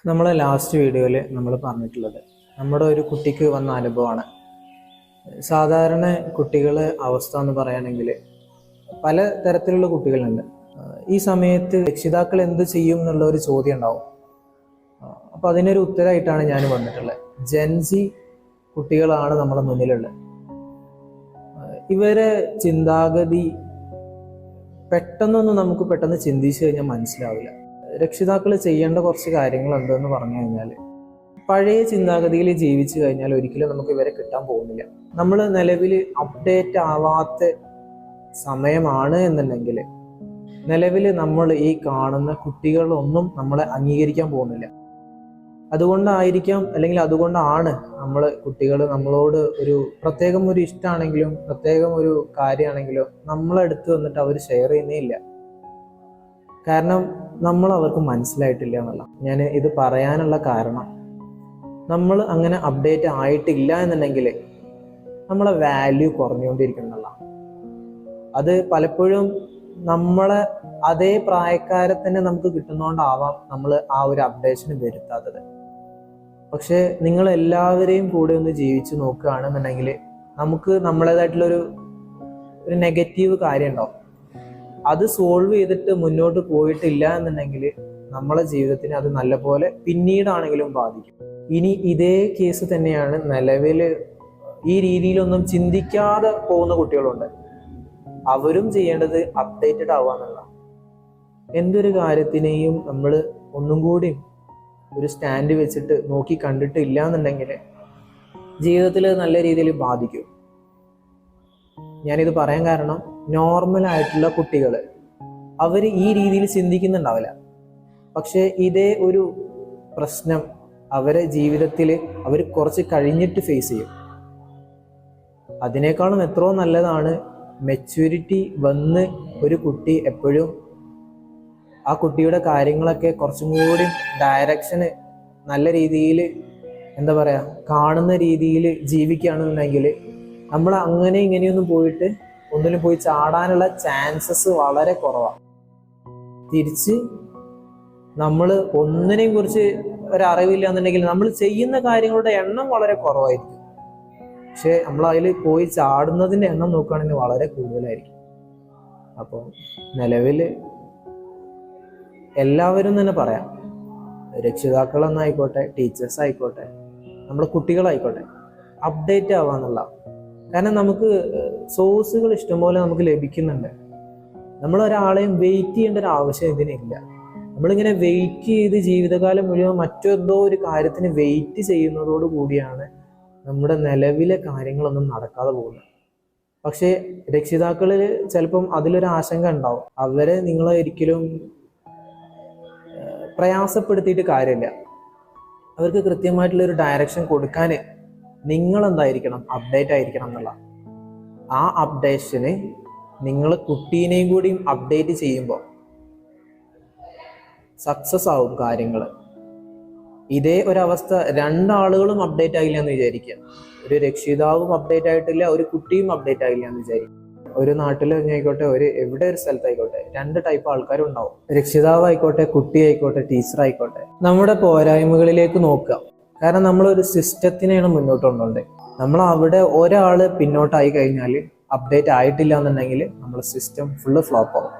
നമ്മളെ ലാസ്റ്റ് വീഡിയോയിൽ നമ്മൾ പറഞ്ഞിട്ടുള്ളത് നമ്മുടെ ഒരു കുട്ടിക്ക് വന്ന അനുഭവമാണ്. സാധാരണ കുട്ടികളെ അവസ്ഥ എന്ന് പറയുകയാണെങ്കിൽ പല തരത്തിലുള്ള കുട്ടികളുണ്ട്. ഈ സമയത്ത് രക്ഷിതാക്കൾ എന്ത് ചെയ്യും എന്നുള്ള ഒരു ചോദ്യം ഉണ്ടാവും. അപ്പം അതിനൊരു ഉത്തരമായിട്ടാണ് ഞാൻ വന്നിട്ടുള്ളത്. ജെൻസി കുട്ടികളാണ് നമ്മുടെ മുന്നിലുള്ളത്. ഇവരെ ചിന്താഗതി പെട്ടെന്ന് ചിന്തിച്ചു കഴിഞ്ഞാൽ മനസ്സിലാവില്ല. രക്ഷിതാക്കൾ ചെയ്യേണ്ട കുറച്ച് കാര്യങ്ങളുണ്ടെന്ന് പറഞ്ഞു കഴിഞ്ഞാൽ, പഴയ ചിന്താഗതിയിൽ ജീവിച്ചു കഴിഞ്ഞാൽ ഒരിക്കലും നമുക്ക് ഇവരെ കിട്ടാൻ പോകുന്നില്ല. നമ്മൾ നിലവിൽ അപ്ഡേറ്റ് ആവാത്ത സമയമാണ് എന്നുണ്ടെങ്കിൽ നിലവിൽ നമ്മൾ ഈ കാണുന്ന കുട്ടികളൊന്നും നമ്മളെ അംഗീകരിക്കാൻ പോകുന്നില്ല. അതുകൊണ്ടായിരിക്കാം, അല്ലെങ്കിൽ അതുകൊണ്ടാണ് കുട്ടികൾ നമ്മളോട് ഒരു പ്രത്യേകം ഒരു ഇഷ്ടമാണെങ്കിലും പ്രത്യേകം ഒരു കാര്യമാണെങ്കിലും നമ്മളെടുത്ത് വന്നിട്ട് അവർ ഷെയർ ചെയ്യുന്നേ ഇല്ല. കാരണം നമ്മൾ അവർക്ക് മനസ്സിലായിട്ടില്ല എന്നുള്ള. ഞാൻ ഇത് പറയാനുള്ള കാരണം, നമ്മൾ അങ്ങനെ അപ്ഡേറ്റ് ആയിട്ടില്ല എന്നുണ്ടെങ്കിൽ നമ്മളെ വാല്യൂ കുറഞ്ഞുകൊണ്ടിരിക്കുന്നല്ല. അത് പലപ്പോഴും നമ്മളെ അതേ പ്രായക്കാരെ തന്നെ നമുക്ക് കിട്ടുന്നതുകൊണ്ടാവാം നമ്മൾ ആ ഒരു അപ്ഡേഷന് വരുത്താത്തത്. പക്ഷെ നിങ്ങൾ എല്ലാവരെയും കൂടെ ഒന്ന് ജീവിച്ച് നോക്കുകയാണെന്നുണ്ടെങ്കിൽ നമുക്ക് നമ്മളേതായിട്ടുള്ളൊരു നെഗറ്റീവ് കാര്യം ഉണ്ടാവും. അത് സോൾവ് ചെയ്തിട്ട് മുന്നോട്ട് പോയിട്ടില്ല എന്നുണ്ടെങ്കിൽ നമ്മളെ ജീവിതത്തിന് അത് നല്ലപോലെ പിന്നീടാണെങ്കിലും ബാധിക്കും. ഇനി ഇതേ കേസ് തന്നെയാണ് നിലവിൽ ഈ രീതിയിലൊന്നും ചിന്തിക്കാതെ പോകുന്ന കുട്ടികളുണ്ട്. അവരും ചെയ്യേണ്ടത് അപ്ഡേറ്റഡ് ആവാന്നുള്ള. എന്തൊരു കാര്യത്തിനെയും നമ്മൾ ഒന്നും കൂടി ഒരു സ്റ്റാൻഡ് വെച്ചിട്ട് നോക്കി കണ്ടിട്ടില്ല എന്നുണ്ടെങ്കിൽ ജീവിതത്തിൽ നല്ല രീതിയിൽ ബാധിക്കും. ഞാനിത് പറയാൻ കാരണം, നോർമൽ ആയിട്ടുള്ള കുട്ടികൾ അവർ ഈ രീതിയിൽ ചിന്തിക്കുന്നുണ്ടാവില്ല. പക്ഷെ ഇതേ ഒരു പ്രശ്നം അവരെ ജീവിതത്തിൽ അവർ കുറച്ച് കഴിഞ്ഞിട്ട് ഫേസ് ചെയ്യും. അതിനേക്കാളും എത്രയോ നല്ലതാണ് മെച്യൂരിറ്റി വന്ന് ഒരു കുട്ടി എപ്പോഴും ആ കുട്ടിയുടെ കാര്യങ്ങളൊക്കെ കുറച്ചും കൂടി ഡയറക്ഷന് നല്ല രീതിയിൽ കാണുന്ന രീതിയിൽ ജീവിക്കുകയാണെന്നുണ്ടെങ്കിൽ നമ്മൾ അങ്ങനെ ഇങ്ങനെയൊന്നും പോയിട്ട് ഒന്നിലും പോയി ചാടാനുള്ള ചാൻസസ് വളരെ കുറവാണ്. തിരിച്ച് നമ്മൾ ഒന്നിനെയും കുറിച്ച് ഒരറിവില്ല എന്നുണ്ടെങ്കിൽ നമ്മൾ ചെയ്യുന്ന കാര്യങ്ങളുടെ എണ്ണം വളരെ കുറവായിരിക്കും. പക്ഷെ നമ്മൾ അതിൽ പോയി ചാടുന്നതിൻ്റെ എണ്ണം നോക്കുകയാണെങ്കിൽ വളരെ കൂടുതലായിരിക്കും. അപ്പോൾ നിലവിൽ എല്ലാവരും തന്നെ പറയാം, രക്ഷിതാക്കളെന്നായിക്കോട്ടെ, ടീച്ചേഴ്സ് ആയിക്കോട്ടെ, നമ്മുടെ കുട്ടികളായിക്കോട്ടെ, അപ്ഡേറ്റ് ആവാന്നുള്ള. കാരണം നമുക്ക് സോഴ്സുകൾ ഇഷ്ടംപോലെ നമുക്ക് ലഭിക്കുന്നുണ്ട്. നമ്മൾ ഒരാളെയും വെയിറ്റ് ചെയ്യേണ്ട ഒരു ആവശ്യം ഇതിനില്ല. നമ്മളിങ്ങനെ വെയിറ്റ് ചെയ്ത് ജീവിതകാലം മുഴുവൻ മറ്റെന്തോ ഒരു കാര്യത്തിന് വെയിറ്റ് ചെയ്യുന്നതോടു കൂടിയാണ് നമ്മുടെ നിലവിലെ കാര്യങ്ങളൊന്നും നടക്കാതെ പോകുന്നത്. പക്ഷേ രക്ഷിതാക്കളിൽ ചിലപ്പം അതിലൊരു ആശങ്ക ഉണ്ടാവും. അവരെ നിങ്ങളെ ഒരിക്കലും പ്രയാസപ്പെടുത്തിയിട്ട് കാര്യമില്ല. അവർക്ക് കൃത്യമായിട്ടുള്ളൊരു ഡയറക്ഷൻ കൊടുക്കാൻ നിങ്ങളെന്തായിരിക്കണം, അപ്ഡേറ്റ് ആയിരിക്കണം എന്നുള്ള. ആ അപ്ഡേഷന് നിങ്ങൾ കുട്ടീനെയും കൂടി അപ്ഡേറ്റ് ചെയ്യുമ്പോൾ സക്സസ് ആവും കാര്യങ്ങൾ. ഇതേ ഒരവസ്ഥ രണ്ടാളുകളും അപ്ഡേറ്റ് ആയില്ല എന്ന് വിചാരിക്കുക. ഒരു രക്ഷിതാവും അപ്ഡേറ്റ് ആയിട്ടില്ല, ഒരു കുട്ടിയും അപ്ഡേറ്റ് ആയില്ല എന്ന് വിചാരിക്കുക. ഒരു നാട്ടിൽ ആയിക്കോട്ടെ, എവിടെ ഒരു സ്ഥലത്തായിക്കോട്ടെ, രണ്ട് ടൈപ്പ് ആൾക്കാരും ഉണ്ടാവും. രക്ഷിതാവ് ആയിക്കോട്ടെ, കുട്ടി ആയിക്കോട്ടെ, ടീച്ചർ ആയിക്കോട്ടെ. നമ്മുടെ പോരായ്മകളിലേക്ക് നോക്കുക. കാരണം നമ്മളൊരു സിസ്റ്റത്തിനെയാണ് മുന്നോട്ട് കൊണ്ടുപോകേണ്ടത്. നമ്മൾ അവിടെ ഒരാള് പിന്നോട്ടായി കഴിഞ്ഞാൽ, അപ്ഡേറ്റ് ആയിട്ടില്ല എന്നുണ്ടെങ്കിൽ നമ്മുടെ സിസ്റ്റം ഫുള്ള് ഫ്ലോപ്പ് ആവും.